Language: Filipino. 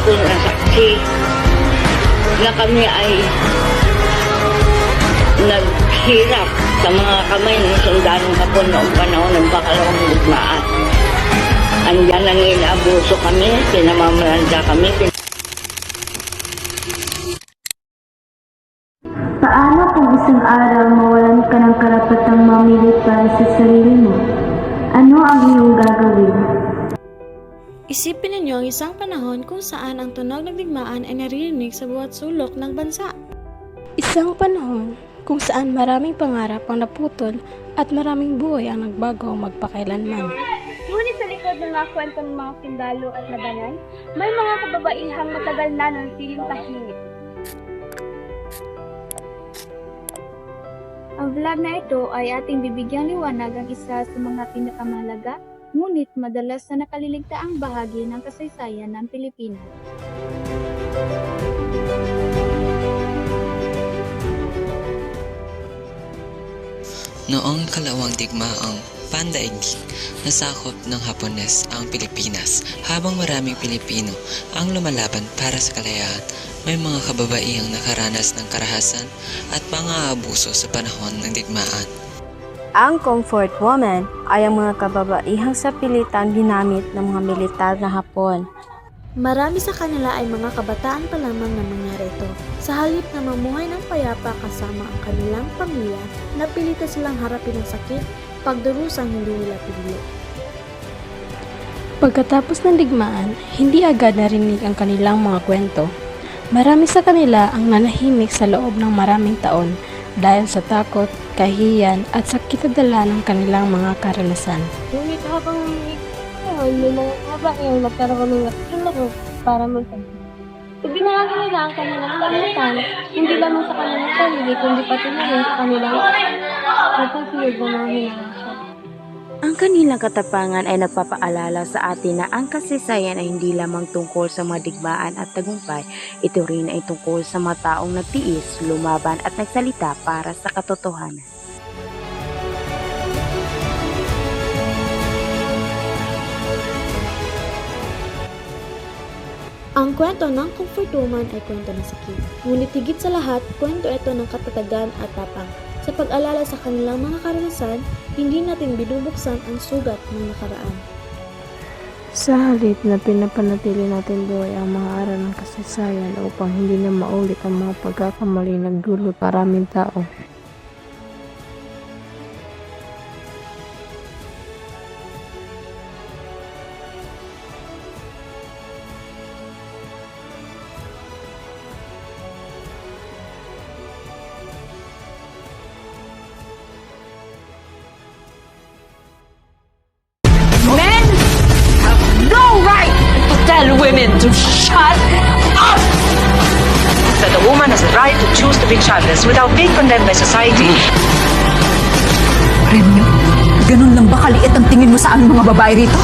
ako na saksi na kami ay naghirap sa mga kamay ng sundalong Hapon noong panahon ng pakalawang digmaan. Andyan ang inaabuso kami, pinamamalanda kami. Paano kung isang araw mawalan ka ng karapatang mamili para sa sarili mo? Ano ang iyong gagawin? Isipin ninyo ang isang panahon kung saan ang tunog ng digmaan ay naririnig sa bawat sulok ng bansa. Isang panahon kung saan maraming pangarap ang naputol at maraming buhay ang nagbago magpakailanman. Ngunit sa likod ng mga kwento ng mga sundalo at labanan, may mga kababaihang matagal na nanatiling tahimik. Ang vlog na ito ay ating bibigyang liwanag ang isa sa mga pinakamahalaga, ngunit madalas na nakaliligtaang bahagi ng kasaysayan ng Pilipinas. Noong kalawang digmaang pandaigdig, nasakop ng Hapones ang Pilipinas habang maraming Pilipino ang lumalaban para sa kalayaan. May mga kababaihang nakaranas ng karahasan at mga abuso sa panahon ng digmaan. Ang comfort woman ay ang mga kababaihang sa pilitan ginamit ng mga militar na Hapon. Marami sa kanila ay mga kabataan pa lamang na mangyari ito. Sa halip na mamuhay ng payapa kasama ang kanilang pamilya, napilitan silang harapin ang sakit, pagdurusang hindi nila pinili. Pagkatapos ng digmaan, hindi agad narinig ang kanilang mga kwento. Marami sa kanila ang nanahimik sa loob ng maraming taon dahil sa takot, kahihiyan at sakit na dala ng kanilang mga karanasan. Ngunit habang may mga kababaihang nagkaroon ng natulog para magsabi. Ibinahagi nila ang kanilang karanasan, hindi lamang sa kanilang sarili, kundi pati na rin sa kanilang nagkasunod ng mga hinahasya. Ang kanilang katapangan ay nagpapaalala sa atin na ang kasaysayan ay hindi lamang tungkol sa mga digmaan at tagumpay, ito rin ay tungkol sa mga taong nagtiis, lumaban at nagsalita para sa katotohanan. Ang kwento ng Comfort Woman ay kwento ng sakit. Ngunit higit sa lahat, kwento ito ng katatagan at tapang. Sa pag-alala sa kanilang mga karanasan, hindi natin binubuksan ang sugat ng nakaraan. Sa halip na pinapanatili natin buhay ang mga aral ng kasaysayan upang hindi na maulit ang mga pagkakamali nagdulot maraming tao. Men have no right to tell women to shut up! That a woman has the right to choose to be childless without being condemned by society. Remyo, ganun lang ba kaliit ang tingin mo sa aming mga babae rito?